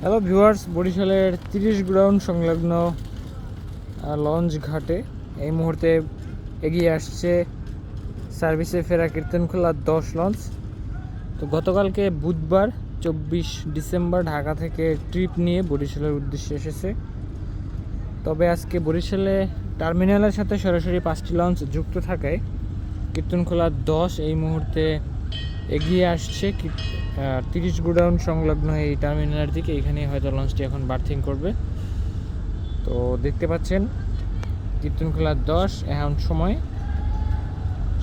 Hello viewers, বরিশালের 30 ground সংলগ্ন launch ঘাটে এই মুহূর্তে এগিয়ে আসছে সার্ভিসে ফেরা কীর্তনখোলা 10 লঞ্চ। তো গতকালকে বুধবার 24 ডিসেম্বর ঢাকা থেকে ট্রিপ নিয়ে বরিশালের উদ্দেশ্যে এসেছে। তবে আজকে বরিশালে টার্মিনালের সাথে সরাসরি 5টি লঞ্চ যুক্ত থাকায় কীর্তনখোলা 10 এই মুহূর্তে এগিয়ে আসছে 30 গোডাউন সংলগ্ন এই টার্মিনালের দিকে। এখানেই হয়তো লঞ্চটি এখন বার্থিং করবে। তো দেখতে পাচ্ছেন কীর্তনখোলা 10 এখন সময়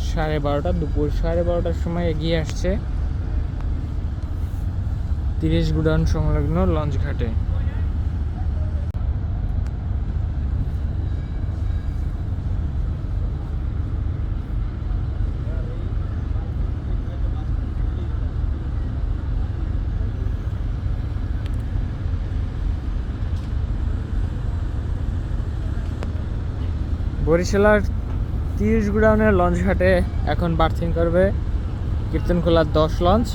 12:30, দুপুর 12:30টার সময় এগিয়ে আসছে 30 গোডাউন সংলগ্ন লঞ্চ ঘাটে। বরিশালের 30 গোডাউনের লঞ্চ ঘাটে এখন বার্থিং করবে কীর্তনখোলা 10 লঞ্চ।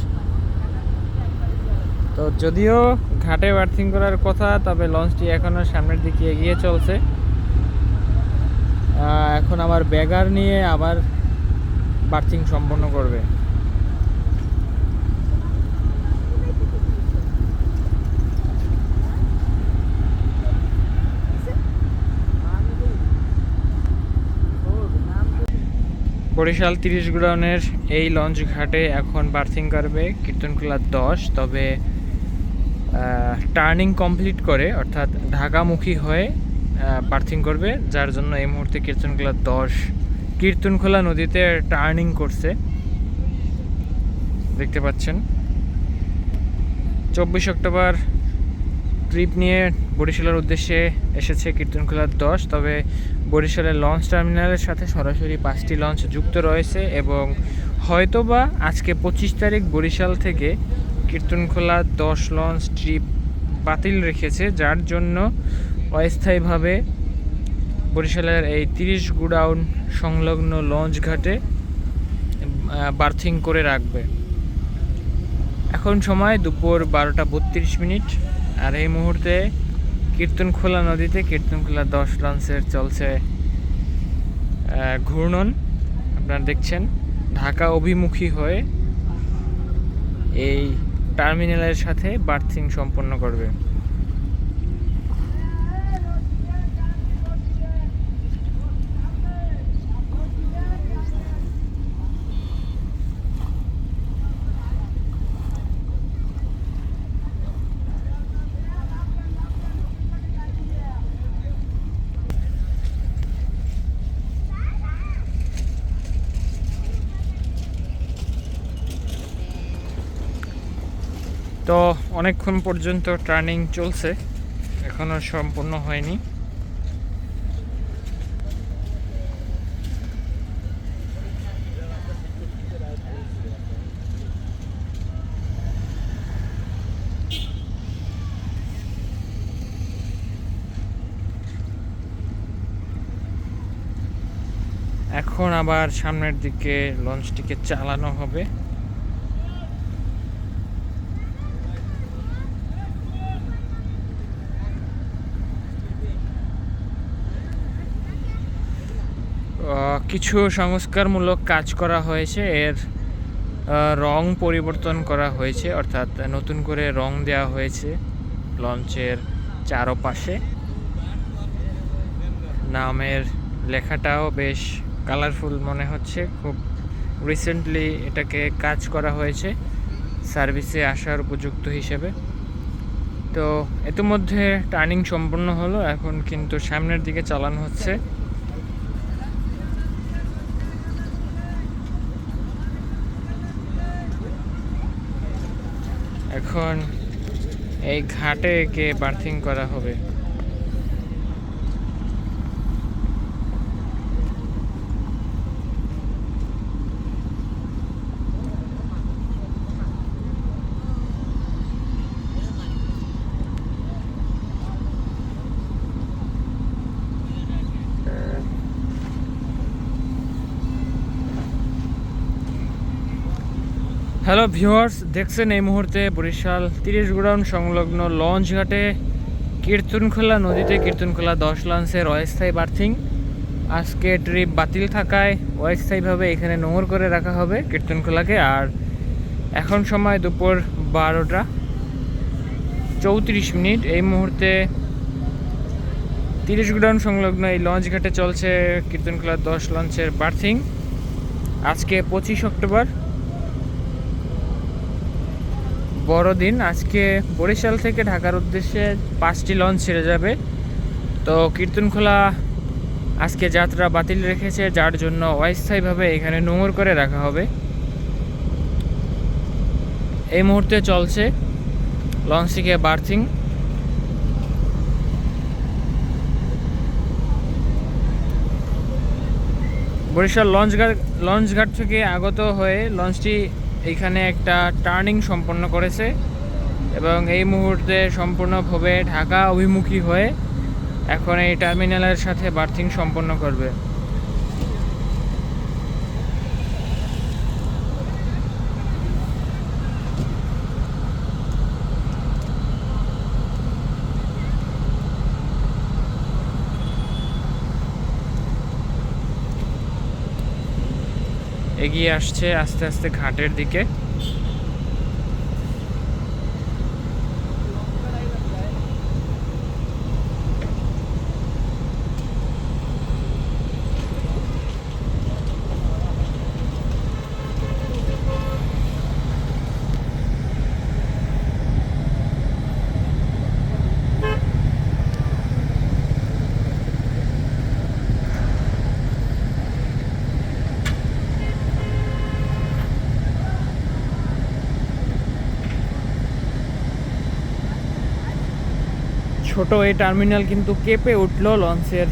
তো যদিও ঘাটে বার্থিং করার কথা, তবে লঞ্চটি এখনও সামনের দিকে এগিয়ে চলছে। এখন আবার ব্যাগার নিয়ে আবার বার্থিং সম্পন্ন করবে। বরিশাল 30 গোডাউনের এই লঞ্চ ঘাটে এখন বার্থিং করবে কীর্তনখোলা 10। তবে টার্নিং কমপ্লিট করে, অর্থাৎ ঢাকামুখী হয়ে বার্থিং করবে, যার জন্য এই মুহূর্তে কীর্তনখোলা 10 কীর্তনখোলা নদীতে টার্নিং করছে। দেখতে পাচ্ছেন 24 অক্টোবর ট্রিপ নিয়ে বরিশালের উদ্দেশ্যে এসেছে কীর্তনখোলা 10। তবে বরিশালের লঞ্চ টার্মিনালের সাথে সরাসরি 5টি লঞ্চ যুক্ত রয়েছে এবং হয়তোবা আজকে 25 তারিখ বরিশাল থেকে কীর্তনখোলা 10 লঞ্চ ট্রিপ বাতিল রেখেছে, যার জন্য অস্থায়ীভাবে বরিশালের এই 30 গোডাউন সংলগ্ন লঞ্চ ঘাটে বার্থিং করে রাখবে। এখন সময় দুপুর 12:32। আর এই মুহূর্তে কীর্তনখোলা নদীতে কীর্তনখোলা 10 লঞ্চের চলছে ঘূর্ণন। আপনারা দেখছেন ঢাকা অভিমুখী হয়ে এই টার্মিনালের সাথে বার্থিং সম্পন্ন করবে। তো অনেকক্ষণ পর্যন্ত টার্নিং চলছে, এখনও সম্পূর্ণ হয়নি। এখন আবার সামনের দিকে লঞ্চটিকে চালানো হবে। কিছু সংস্কারমূলক কাজ করা হয়েছে, এর রং পরিবর্তন করা হয়েছে, অর্থাৎ নতুন করে রং দেওয়া হয়েছে লঞ্চের চারপাশে। নামের লেখাটাও বেশ কালারফুল মনে হচ্ছে, খুব রিসেন্টলি এটাকে কাজ করা হয়েছে সার্ভিসে আসার উপযুক্ত হিসেবে। তো ইতিমধ্যে টার্নিং সম্পূর্ণ হলো, এখন কিন্তু সামনের দিকে চালানো হচ্ছে। এখন এই ঘাটে কে বার্থিং করা হবে। হ্যালো ভিউয়ার্স, দেখছেন এই মুহূর্তে বরিশাল 30 গোডাউন সংলগ্ন লঞ্চ ঘাটে কীর্তনখোলা নদীতে কীর্তনখোলা 10 লঞ্চের অস্থায়ী বার্থিং। আজকে ট্রিপ বাতিল থাকায় অস্থায়ীভাবে এখানে নোঙর করে রাখা হবে কীর্তনখোলাকে। আর এখন সময় দুপুর 12টা 34 মিনিট। এই মুহূর্তে 30 গোডাউন সংলগ্ন এই লঞ্চ ঘাটে চলছে কীর্তনখোলা 10 লঞ্চের বার্থিং। আজকে 25 অক্টোবর, বড়দিন। আজকে বরিশাল থেকে ঢাকার উদ্দেশ্যে 5টি লঞ্চ ছেড়ে যাবে। তো কীর্তনখোলা আজকে যাত্রা বাতিল রেখেছে, যার জন্য অস্থায়ীভাবে এখানে নোঙর করে রাখা হবে। এই মুহূর্তে চলছে লঞ্চটিকে বার্থিং। বরিশাল লঞ্চঘাট থেকে আগত হয়ে লঞ্চটি এইখানে একটা টার্নিং সম্পন্ন করেছে এবং এই মুহূর্তে সম্পূর্ণভাবে ঢাকা অভিমুখী হয়ে এখন এই টার্মিনালের সাথে বার্থিং সম্পন্ন করবে। এগিয়ে আসছে আস্তে আস্তে ঘাটের দিকে। ছোট এই টার্মিনাল কিন্তু কেঁপে উঠলো লঞ্চের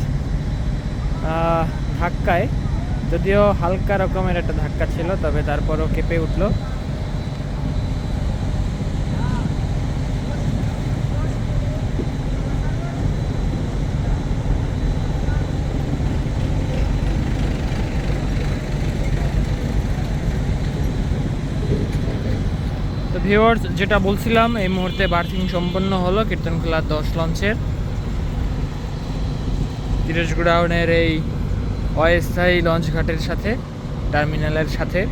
ধাক্কায়, যদিও হালকা রকমের একটা ধাক্কা ছিল, তবে তারপরও কেঁপে উঠলো। তো ভিউয়ার্স, যেটা বলছিলাম, এই মুহূর্তে বার্থিং সম্পন্ন হলো কীর্তনখোলা 10 লঞ্চের 30 গোডাউনের এই অস্থায়ী লঞ্চ ঘাটের সাথে টার্মিনালের সাথে।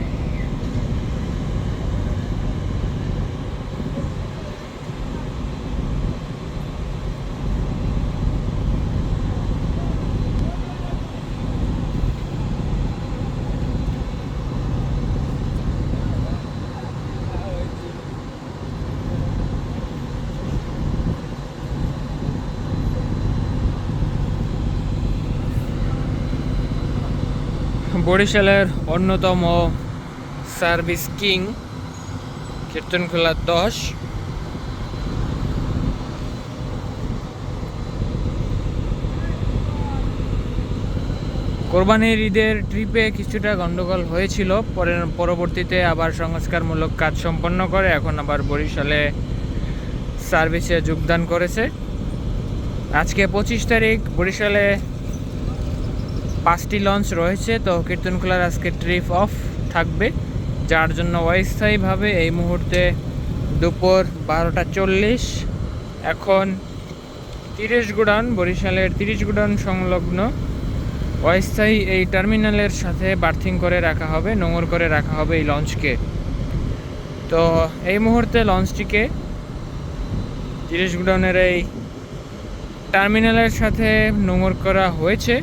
বরিশালের অন্যতম সার্ভিস কিং কীর্তনখোলা 10। কোরবানির ঈদের ট্রিপে কিছুটা গন্ডগোল হয়েছিল, পরবর্তীতে আবার সংস্কারমূলক কাজ সম্পন্ন করে এখন আবার বরিশালে সার্ভিসে যোগদান করেছে। আজকে 25 তারিখ, বরিশালে 5টি লঞ্চ রয়েছে। তো কীর্তনখোলার আজকে ট্রিপ অফ থাকবে, যার জন্য অস্থায়ীভাবে এই মুহূর্তে দুপুর 12টা 40 এখন 30 গোডাউন, বরিশালের 30 গোডাউন সংলগ্ন অস্থায়ী এই টার্মিনালের সাথে বার্থিং করে রাখা হবে, নোঙর করে রাখা হবে এই লঞ্চকে। তো এই মুহূর্তে লঞ্চটিকে 30 গোডাউনের এই টার্মিনালের সাথে নোঙর করা হয়েছে।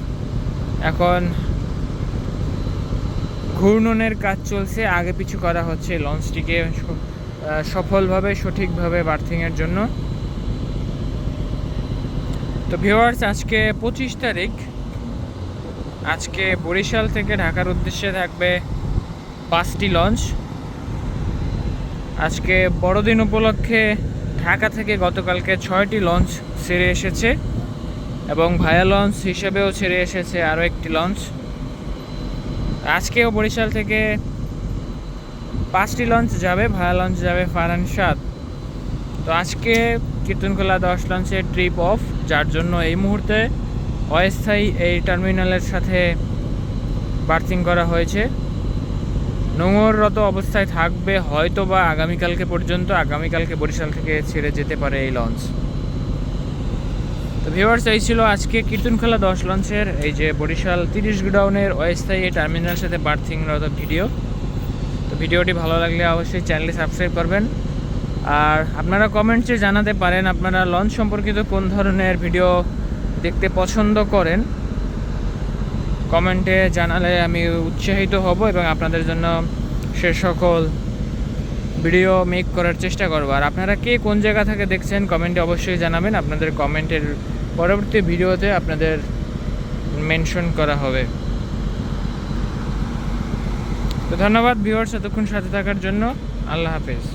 এখন ঘূর্ণনের কাজ চলছে, আগে পিছু করা হচ্ছে লঞ্চটিকে সফলভাবে সঠিকভাবে বার্থিংয়ের জন্য। তো ভিউয়ার্স, আজকে 25 তারিখ, আজকে বরিশাল থেকে ঢাকার উদ্দেশ্যে থাকবে 5টি লঞ্চ। আজকে বড়দিন উপলক্ষে ঢাকা থেকে গতকালকে 6টি লঞ্চ ছেড়ে এসেছে এবং ভায়া লঞ্চ হিসেবেও ছেড়ে এসেছে আরও একটি লঞ্চ। আজকেও বরিশাল থেকে 5টি লঞ্চ যাবে, ভায়া লঞ্চ যাবে ফারহান সাদ। তো আজকে কীর্তনখোলা 10 লঞ্চের ট্রিপ অফ, যার জন্য এই মুহূর্তে অস্থায়ী এই টার্মিনালের সাথে বার্থিং করা হয়েছে। নোঙররত অবস্থায় থাকবে হয়তো বা আগামীকালকে পর্যন্ত। আগামীকালকে বরিশাল থেকে ছেড়ে যেতে পারে এই লঞ্চ। তো ভিউয়ার্স, এই ছিল আজকে কীর্তনখোলা 10 লঞ্চের এই যে বরিশাল 30 গোডাউনের অস্থায়ী টার্মিনাল সাথে বার্থিংরত ভিডিও। তো ভিডিওটি ভালো লাগলে অবশ্যই চ্যানেলটি সাবস্ক্রাইব করবেন। আর আপনারা কমেন্টসে জানাতে পারেন আপনারা লঞ্চ সম্পর্কিত কোন ধরনের ভিডিও দেখতে পছন্দ করেন। কমেন্টে জানালে আমি উৎসাহিত হব এবং আপনাদের জন্য সে সকল ভিডিও মেক করার চেষ্টা করব। আর আপনারা কে কোন জায়গা থেকে দেখছেন কমেন্টে অবশ্যই জানাবেন। আপনাদের কমেন্টের পরবর্তী ভিডিওতে আপনাদের মেনশন করা হবে। তো ধন্যবাদ ভিউয়ার্স এতক্ষণ সাথে থাকার জন্য। আল্লাহ হাফেজ।